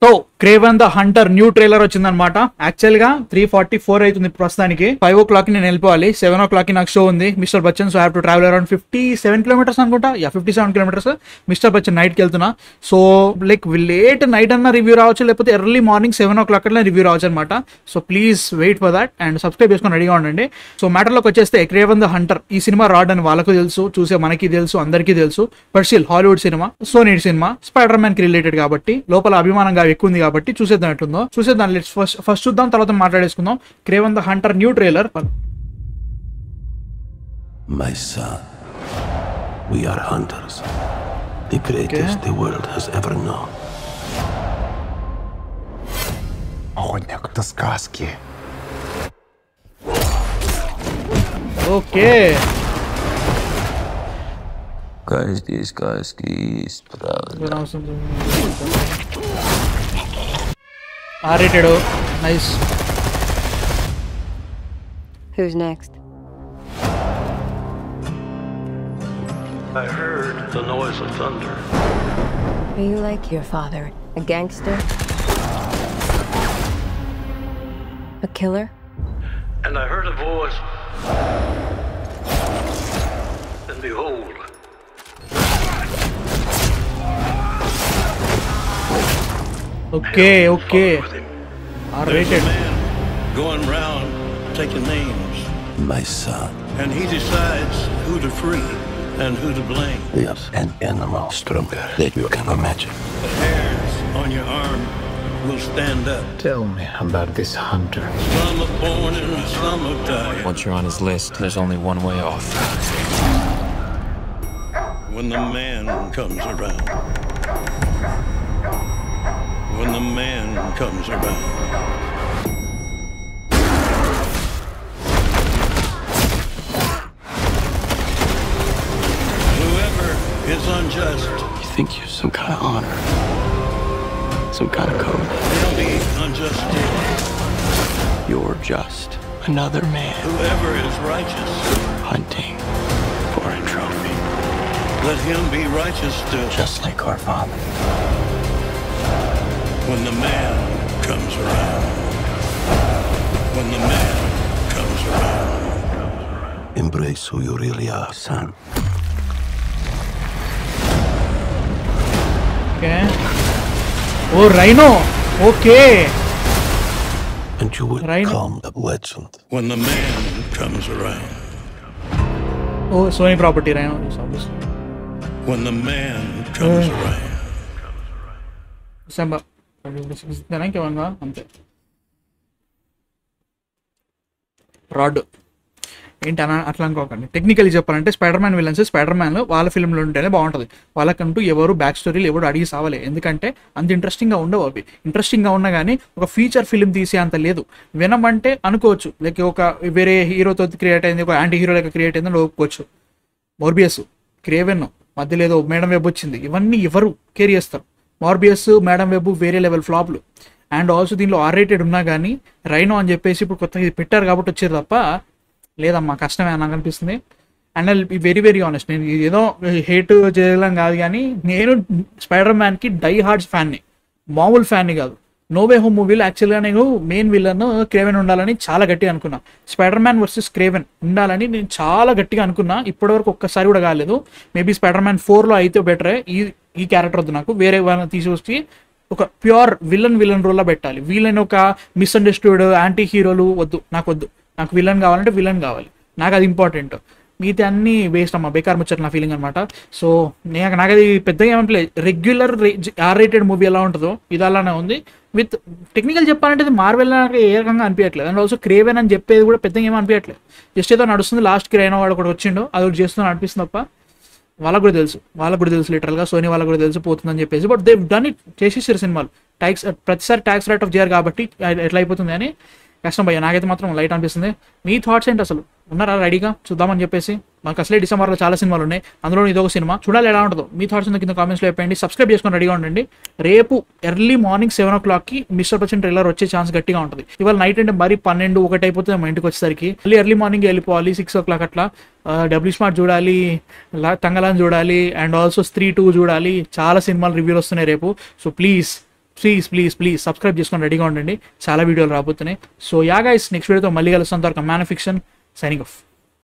So Kraven the hunter new trailer వచ్చిందనమాట. Actual గా 3:44 అవుతుంది ప్రస్తుతానికి. 5 o'clock నేను వెళ్ళిపోవాలి. 7 o'clock నాకు షో ఉంది mister Bachchan. So have to travel around 57 kilometers అనుకుంటా. 57 kilometers మిస్టర్ బచ్చన్ నైట్కి వెళ్తున్నా. సో లైక్ లేట్ నైట్ అన్న రివ్యూ రావచ్చు, లేకపోతే ఎర్లీ మార్నింగ్ 7 o'clock అట్లా రివ్యూ రావచ్చు అనమాట. So please wait for that and subscribe చేసుకొని రెడీగా ఉండండి. సో మ్యాటర్లోకి వచ్చేస్తే క్రేవన్ ద హంటర్ ఈ సినిమా రాడ్ అని వాళ్ళకు తెలుసు, చూసే మనకి తెలుసు, అందరికీ తెలుసు. బట్ స్టిల్ హాలీవుడ్ సినిమా, సోనీ సినిమా, స్పైడర్ మ్యాన్ కి రిలేటెడ్ కాబట్టి లోపల అభిమానంగా ఎక్కువ ఉంది కాబట్టి చూసేద్దాం ఎట్లుందో చూసేద్దాం. లెట్స్ ఫస్ట్ చూద్దాం, తర్వాత మాట్లాడేసుకుందాం. Kraven the hunter new trailer. My son, we are hunters, the greatest the world has ever known. Охотник до сказки. Okay. Каждый сказки есть правда. R-rated. Nice. Who's next? I heard the noise of thunder. Are you like your father? A gangster? A killer? And I heard a voice. And behold, Okay. with him. There's a R-rated. man going round taking names, My son, and he decides who to free and who to blame. yes, an animal stronger than you can imagine. The hairs on your arm will stand up. Tell me about this hunter. Some are born and some are dying. Once you're on his list, there's only one way off. When the man comes around. When the man comes around. Whoever is unjust, You think you're some kind of honor, some kind of code? they'll be unjust still. You're just another man Whoever is righteous, hunting for a trophy, let him be righteous still. just like our father. When the man comes around. When the man comes around. Embrace who you really are, son. Okay. Oh, Rhino. Okay. And you will Rhino. become a legend. When the man comes around. Oh, Sony property, Rhino. Obviously. When the man comes around. December. ఇంకేమన్నా అంతే. Rod ఏంటి అట్లా అనుకోకండి. Technically చెప్పాలంటే spider man villains spider మ్యాన్లో వాళ్ళ ఫిల్మ్లో ఉంటేనే బాగుంటుంది. వాళ్ళకంటూ ఎవరు బ్యాక్ స్టోరీలు ఎవరు అడిగి సావలే. ఎందుకంటే అంత ఇంట్రెస్టింగ్గా ఉండవు అవి. ఇంట్రెస్టింగ్గా ఉన్నా కానీ ఒక ఫీచర్ ఫిల్మ్ తీసే అంత లేదు. వెనమ్ అంటే అనుకోవచ్చు లైక్ ఒక వేరే హీరోతో క్రియేట్ అయింది, ఒక యాంటీ హీరో లెక్క క్రియేట్ అయిందని ఒప్పుకోవచ్చు. మోర్బియస్, క్రేవెన్, మధ్యలో ఏదో మేడం వెబ్ వచ్చింది. ఇవన్నీ ఎవరు కేర్ చేస్తారు? మార్బియస్, మేడం వెబ్ వేరే లెవెల్ ఫ్లాప్లు. అండ్ ఆల్సో దీనిలో R-rated ఉన్నా కానీ రైనో అని చెప్పేసి ఇప్పుడు కొత్తగా ఇది పెట్టారు కాబట్టి వచ్చారు తప్ప లేదమ్మా, కష్టమే నాకు అనిపిస్తుంది. అండ్ వెరీ వెరీ ఆనెస్ట్, నేను ఏదో హేట్ చేయడం కాదు కానీ నేను స్పైడర్ మ్యాన్కి డై హార్డ్ ఫ్యాన్ని, మామూలు ఫ్యాన్ని కాదు. నో వే హోమ్ మూవీలో యాక్చువల్గా నేను మెయిన్ విలన్ క్రేవెన్ ఉండాలని చాలా గట్టిగా అనుకున్నా. స్పైడర్ మ్యాన్ వర్సెస్ క్రేవెన్ ఉండాలని నేను చాలా గట్టిగా అనుకున్నా. ఇప్పటివరకు ఒక్కసారి కూడా కాలేదు. మేబీ స్పైడర్ మ్యాన్ 4లో అయితే బెటరే. ఈ క్యారెక్టర్ వద్దు నాకు, వేరే వాళ్ళని తీసుకొచ్చి ఒక ప్యూర్ విలన్ రోల్లో పెట్టాలి. వీళ్ళని ఒక మిస్అండర్స్టూడ్ యాంటీ హీరోలు వద్దు, నాకు విలన్ కావాలంటే విలన్ కావాలి. నాకు అది ఇంపార్టెంట్. మిగతా అన్నీ వేస్ట్ అమ్మా, బేకార్ ముచ్చట నా ఫీలింగ్ అనమాట. సో నాకు అది పెద్దగా ఏమనిపించలేదు. రెగ్యులర్ R-rated మూవీ ఎలా ఉంటుందో ఇది అలానే ఉంది. విత్ టెక్నికల్ చెప్పాలంటే ఇది మార్వెల్ నాకు ఏ రకంగా అనిపించట్లేదు. అండ్ ఆల్సో క్రేవెన్ అని చెప్పేది కూడా పెద్దగా ఏమీ అనిపించట్లేదు. జస్ట్ ఏదో నడుస్తుంది. లాస్ట్కి రైనో వాడు ఒకటి వచ్చిండో అది ఒకటి చేస్తుందని అనిపిస్తుంది తప్ప వాళ్ళకు కూడా తెలుసు లిటరల్గా సోనీ వాళ్ళకు కూడా తెలిసి పోతుందని చెప్పేసి. బట్ దే డన్ ఇట్, చేసేసారు సినిమాలు. ప్రతిసారి ట్యాక్స్ రైట్ ఆఫ్ చేయరు కాబట్టి ఎట్లా అయిపోతుంది అని కష్టం భయ్య. నాకైతే మాత్రం లైట్ అనిపిస్తుంది. మీ థాట్స్ ఏంటి? అసలు ఉన్నారా రెడీగా చూద్దామని చెప్పేసి? మాకు అసలే డిసెంబర్లో చాలా సినిమాలు ఉన్నాయి, అందులో ఇదొక సినిమా. చూడాలి ఎలా ఉంటుందో. మీ థాట్స్ కింద కామెంట్స్లో చెప్పండి. సబ్స్క్రైబ్ చేసుకొని రెడీగా ఉండండి. రేపు ఎర్లీ మార్నింగ్ 7 o'clockకి మిస్టర్ బచ్చన్ ట్రైలర్ వచ్చే ఛాన్స్ గట్టిగా ఉంటుంది. ఇవాళ నైట్ అంటే మరి 12, 1 అయిపోతుంది మా ఇంటికి వచ్చేసరికి. మళ్ళీ ఎర్లీ మార్నింగ్ వెళ్ళిపోవాలి 6 o'clock అట్లా. డబ్ల్యూ స్మార్ట్ చూడాలి, తంగలాన్ చూడాలి, అండ్ ఆల్సో స్త్రీ 2 చూడాలి. చాలా సినిమాలు రివ్యూలు వస్తున్నాయి రేపు. సో ప్లీజ్ ప్లీజ్ సబ్స్క్రైబ్ చేసుకొని రెడీగా ఉండండి, చాలా వీడియోలు రాబోతున్నాయి. సో యా గైస్, నెక్స్ట్ వీడియోతో మళ్ళీ కలుస్తాం. Man of fiction signing off.